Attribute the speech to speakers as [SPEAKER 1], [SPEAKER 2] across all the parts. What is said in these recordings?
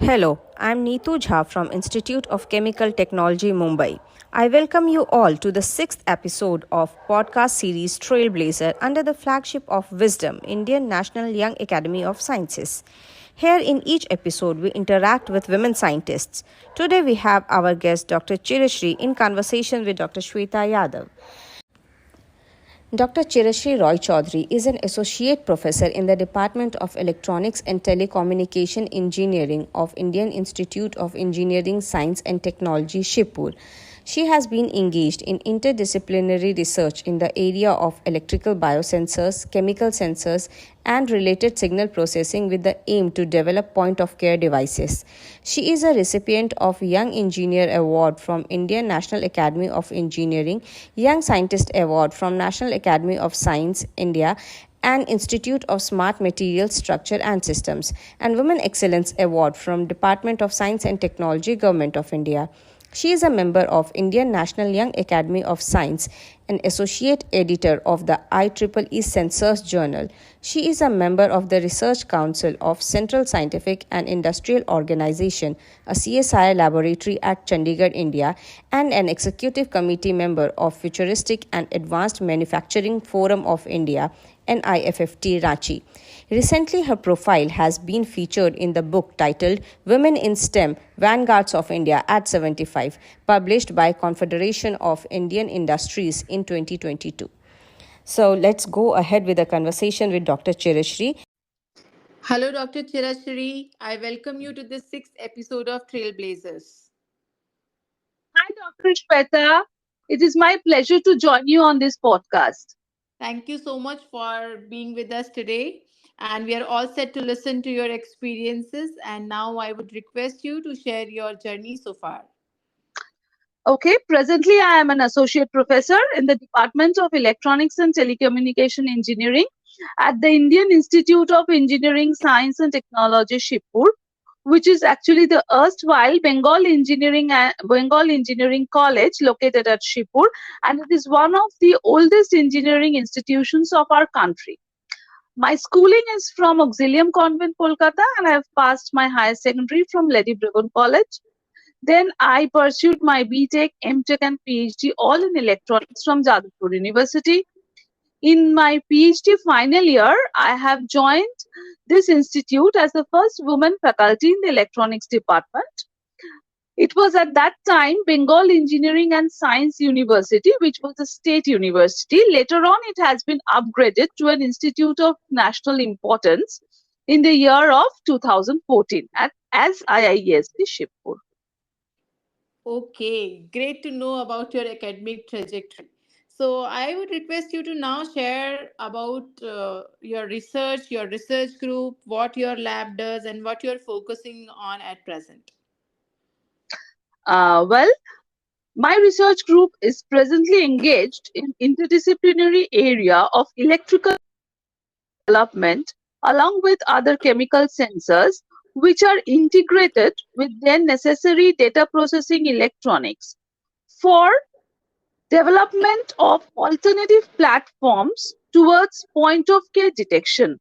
[SPEAKER 1] Hello, I'm Neetu Jha from Institute of Chemical Technology, Mumbai. I welcome you all to the sixth episode of podcast series Trailblazer under the flagship of Wisdom, Indian National Young Academy of Sciences. Here in each episode, we interact with women scientists. Today, we have our guest Dr. Chirashri in conversation with Dr. Shweta Yadav. Dr. Chirashri Roy Chaudhary is an associate professor in the Department of Electronics and Telecommunication Engineering of Indian Institute of Engineering, Science and Technology, Shibpur. She has been engaged in interdisciplinary research in the area of electrical biosensors, chemical sensors, and related signal processing with the aim to develop point of care devices. She is a recipient of Young Engineer Award from Indian National Academy of Engineering, Young Scientist Award from National Academy of Science, India, and Institute of Smart Materials Structure and Systems, and Women Excellence Award from Department of Science and Technology, Government of India. She is a member of Indian National Young Academy of Science, an associate editor of the IEEE Sensors Journal. She is a member of the Research Council of Central Scientific and Industrial Organization, a CSIR laboratory at Chandigarh, India, and an executive committee member of Futuristic and Advanced Manufacturing Forum of India, NIFFT Ranchi. Recently, her profile has been featured in the book titled Women in STEM Vanguards of India at 75, published by Confederation of Indian Industries in 2022. So let's go ahead with a conversation with Dr. Chirashri.
[SPEAKER 2] Hello, Dr. Chirashri. I welcome you to the sixth episode of Trailblazers.
[SPEAKER 3] Hi, Dr. Shweta. It is my pleasure to join you on this podcast.
[SPEAKER 2] Thank you so much for being with us today. And we are all set to listen to your experiences. And now I would request you to share your journey so far.
[SPEAKER 3] Okay, presently I am an associate professor in the Department of Electronics and Telecommunication Engineering at the Indian Institute of Engineering, Science and Technology, Shibpur, which is actually the erstwhile Bengal Engineering College located at Shibpur, and it is one of the oldest engineering institutions of our country. My schooling is from Auxilium Convent, Kolkata, and I have passed my higher secondary from Lady Brabourne College. Then I pursued my BTech, MTech, and PhD all in electronics from Jadavpur University. In my PhD final year, I have joined this institute as the first woman faculty in the electronics department. It was at that time Bengal Engineering and Science University, which was a state university. Later on, it has been upgraded to an institute of national importance in the year of 2014 as IIESB Shibpur.
[SPEAKER 2] Okay, great to know about your academic trajectory. So I would request you to now share about your research group, what your lab does, and what you're focusing on at present.
[SPEAKER 3] Well, my research group is presently engaged in interdisciplinary area of electrical development along with other chemical sensors which are integrated with their necessary data processing electronics for development of alternative platforms towards point of care detection.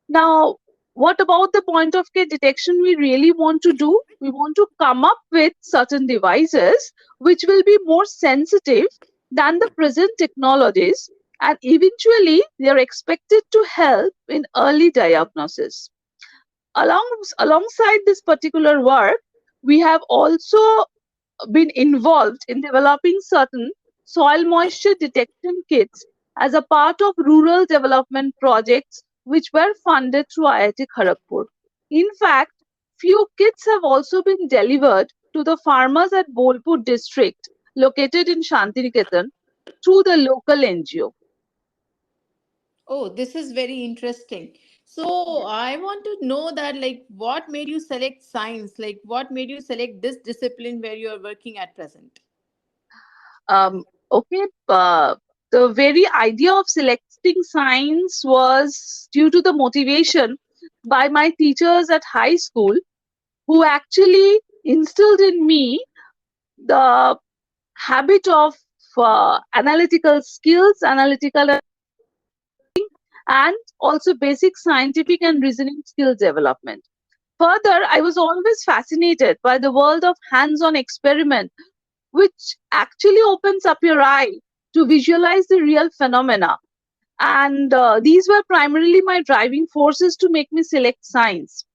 [SPEAKER 3] Now, what about the point of care detection we really want to do? We want to come up with certain devices which will be more sensitive than the present technologies, and eventually they are expected to help in early diagnosis. Alongside this particular work, we have also been involved in developing certain soil moisture detection kits as a part of rural development projects which were funded through IIT Kharagpur. In fact, few kits have also been delivered to the farmers at Bolpur district located in Shantiniketan through the local NGO.
[SPEAKER 2] Oh, this is very interesting. So I want to know that like what made you select science? Like what made you select this discipline where you are working at present?
[SPEAKER 3] Okay, the very idea of selecting science was due to the motivation by my teachers at high school who actually instilled in me the habit of analytical skills, and also basic scientific and reasoning skill development. Further, I was always fascinated by the world of hands-on experiment, which actually opens up your eye to visualize the real phenomena. And these were primarily my driving forces to make me select science.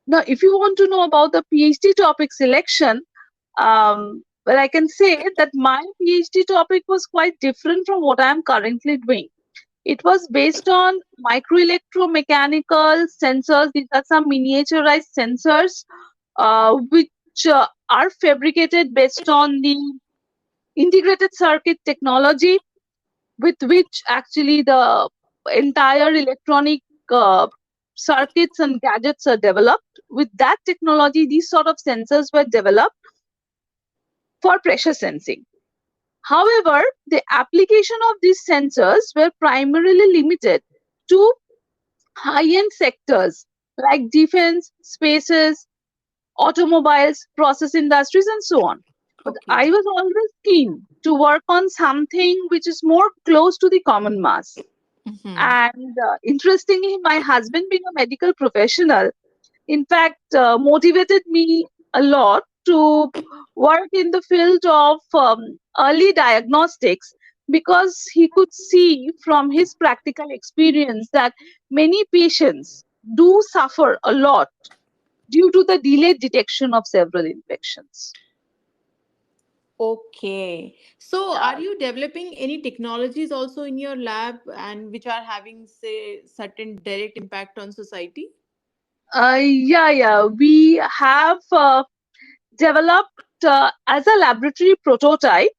[SPEAKER 3] Now, if you want to know about the PhD topic selection, well, I can say that my PhD topic was quite different from what I am currently doing. It was based on microelectromechanical sensors. These are some miniaturized sensors which are fabricated based on the integrated circuit technology with which actually the entire electronic circuits and gadgets are developed. With that technology, these sort of sensors were developed for pressure sensing. However, the application of these sensors were primarily limited to high-end sectors like defense, spaces, automobiles, process industries, and so on. But
[SPEAKER 2] Okay.
[SPEAKER 3] I was always keen to work on something which is more close to the common mass.
[SPEAKER 2] Mhm.
[SPEAKER 3] And interestingly, my husband, being a medical professional, in fact, motivated me a lot to work in the field of early diagnostics because he could see from his practical experience that many patients do suffer a lot due to the delayed detection of several infections.
[SPEAKER 2] Okay. So,
[SPEAKER 3] Yeah.
[SPEAKER 2] are you developing any technologies also in your lab and which are having, say, certain direct impact on society?
[SPEAKER 3] Yeah. We have developed as a laboratory prototype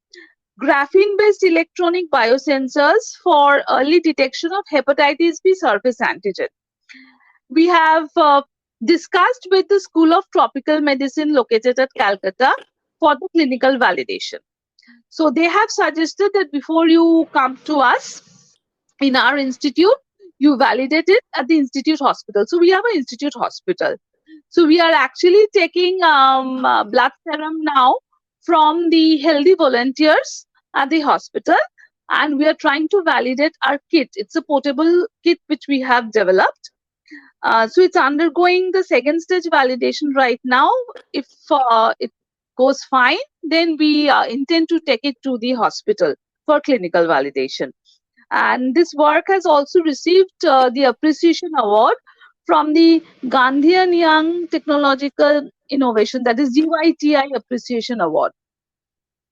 [SPEAKER 3] graphene based electronic biosensors for early detection of hepatitis B surface antigen. We have discussed with the School of Tropical Medicine located at Calcutta for the clinical validation. So they have suggested that before you come to us in our institute, you validate it at the institute hospital. So we have an institute hospital. So we are actually taking blood serum now from the healthy volunteers at the hospital, and we are trying to validate our kit. It's a portable kit which we have developed. So it's undergoing the second stage validation right now. If it goes fine, then we intend to take it to the hospital for clinical validation. And this work has also received the Appreciation Award from the Gandhian Young Technological Innovation, that is GYTI Appreciation Award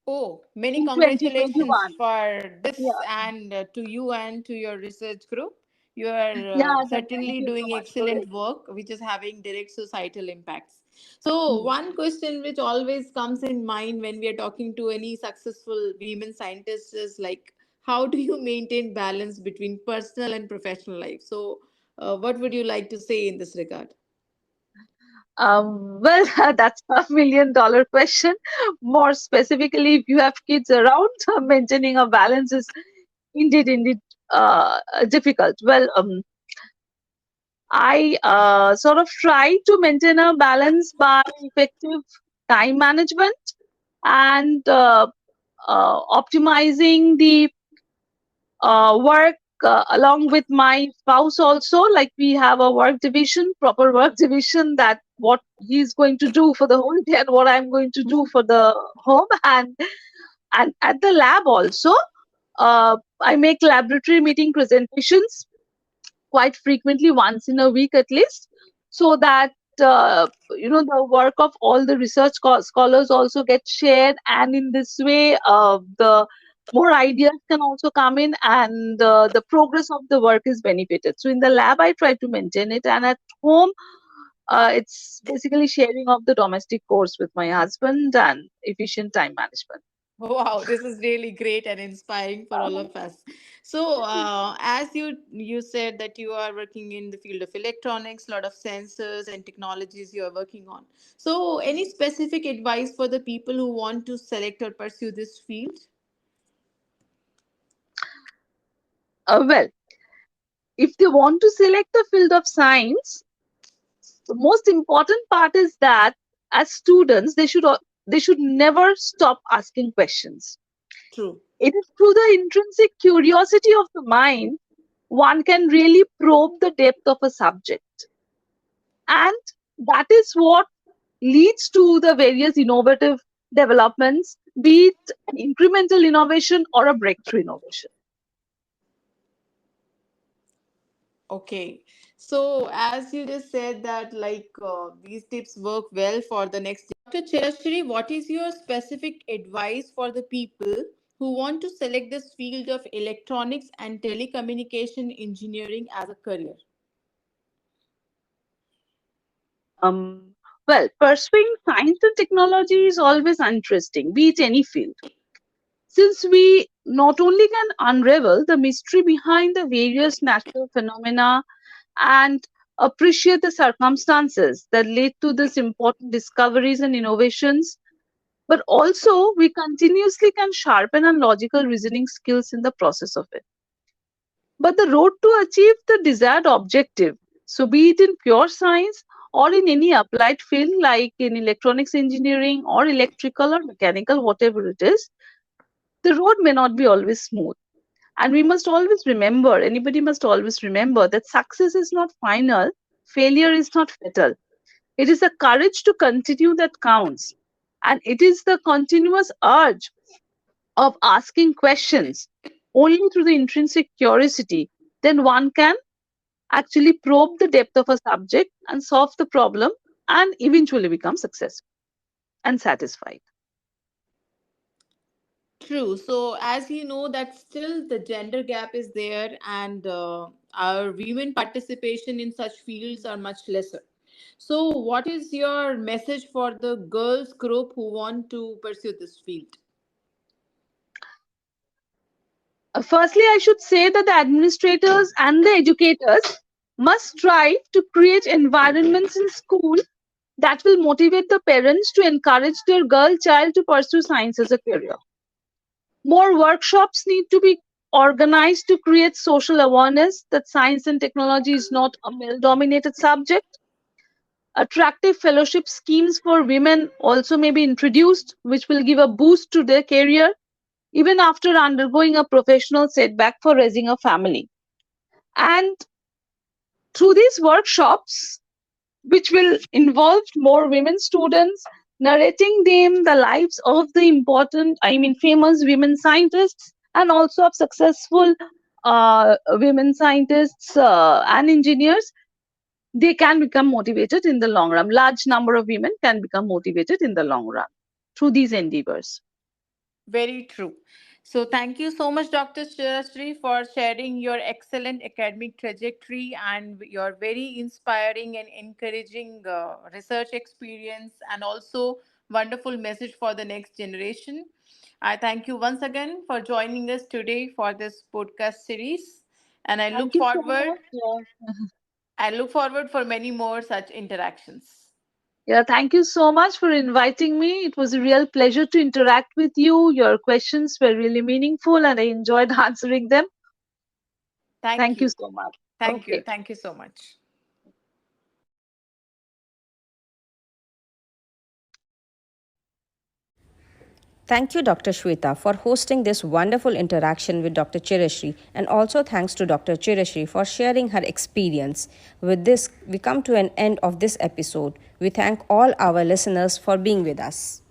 [SPEAKER 2] Oh, many
[SPEAKER 3] in
[SPEAKER 2] congratulations
[SPEAKER 3] 2021.
[SPEAKER 2] for
[SPEAKER 3] Yeah,
[SPEAKER 2] this and to you and to your research group. You are
[SPEAKER 3] yeah, thank
[SPEAKER 2] certainly
[SPEAKER 3] you so
[SPEAKER 2] doing
[SPEAKER 3] much for it.
[SPEAKER 2] excellent work, which is having direct societal impacts. So,
[SPEAKER 3] Hmm.
[SPEAKER 2] one question which always comes in mind when we are talking to any successful women scientists is like, how do you maintain balance between personal and professional life? So, what would you like to say in this regard?
[SPEAKER 3] Well, that's $1 million question. More specifically, if you have kids around, maintaining a balance is indeed difficult. Well, I sort of try to maintain a balance by effective time management and optimizing the work along with my spouse also. Like we have a work division, proper work division, that what he's going to do for the whole day and what I'm going to do for the home. And at the lab also, I make laboratory meeting presentations quite frequently, once in a week at least, so that the work of all the research scholars also gets shared, and in this way the more ideas can also come in, and the progress of the work is benefited. So in the lab I try to maintain it, and at home it's basically sharing of the domestic chores with my husband and efficient time management.
[SPEAKER 2] Wow, this is really great and inspiring for all of us. So, as you said that you are working in the field of electronics, lot of sensors and technologies you are working on. So, any specific advice for the people who want to select or pursue this field?
[SPEAKER 3] Well, if they want to select the field of science, the most important part is that as students they should never stop asking questions.
[SPEAKER 2] True.
[SPEAKER 3] It is through the intrinsic curiosity of the mind one can really probe the depth of a subject. And that is what leads to the various innovative developments, be it an incremental innovation or a breakthrough innovation.
[SPEAKER 2] Okay. So as you just said that these tips work well for the next. Dr. Chirashri, what is your specific advice for the people who want to select this field of electronics and telecommunication engineering as a career?
[SPEAKER 3] Um, well, pursuing science and technology is always interesting, be it any field, since we not only can unravel the mystery behind the various natural phenomena and appreciate the circumstances that led to these important discoveries and innovations, but also we continuously can sharpen our logical reasoning skills in the process of it. But the road to achieve the desired objective, so be it in pure science or in any applied field like in electronics engineering or electrical or mechanical, whatever it is, the road may not be always smooth. And we must always remember, anybody must always remember that success is not final, failure is not fatal. It is the courage to continue that counts. And it is the continuous urge of asking questions only through the intrinsic curiosity, then one can actually probe the depth of a subject and solve the problem and eventually become successful and satisfied.
[SPEAKER 2] True. So, as you know, that still the gender gap is there, and our women participation in such fields are much lesser. So, what is your message for the girls group who want to pursue this field?
[SPEAKER 3] Firstly, I should say that the administrators and the educators must strive to create environments in school that will motivate the parents to encourage their girl child to pursue science as a career. More workshops need to be organized to create social awareness that science and technology is not a male dominated subject. Attractive fellowship schemes for women also may be introduced, which will give a boost to their career even after undergoing a professional setback for raising a family. And through these workshops, which will involve more women students, narrating them the lives of the important, famous women scientists and also of successful women scientists and engineers, they can become motivated in the long run. Large number of women can become motivated in the long run through these endeavors.
[SPEAKER 2] Very true. So, thank you so much, Dr. Shirashri, for sharing your excellent academic trajectory and your very inspiring and encouraging research experience, and also wonderful message for the next generation. I thank you once again for joining us today for this podcast series, and
[SPEAKER 3] Thank you so much.
[SPEAKER 2] I look forward for many more such interactions.
[SPEAKER 3] Yeah, thank you so much for inviting me. It was a real pleasure to interact with you. Your questions were really meaningful and I enjoyed answering them.
[SPEAKER 2] Thank
[SPEAKER 3] Thank you
[SPEAKER 2] you.
[SPEAKER 3] so much.
[SPEAKER 2] Thank you.
[SPEAKER 3] Okay.
[SPEAKER 2] Thank you so much.
[SPEAKER 1] Thank you, Dr. Shweta, for hosting this wonderful interaction with Dr. Chirashri, and also thanks to Dr. Chirashri for sharing her experience. With this, we come to an end of this episode. We thank all our listeners for being with us.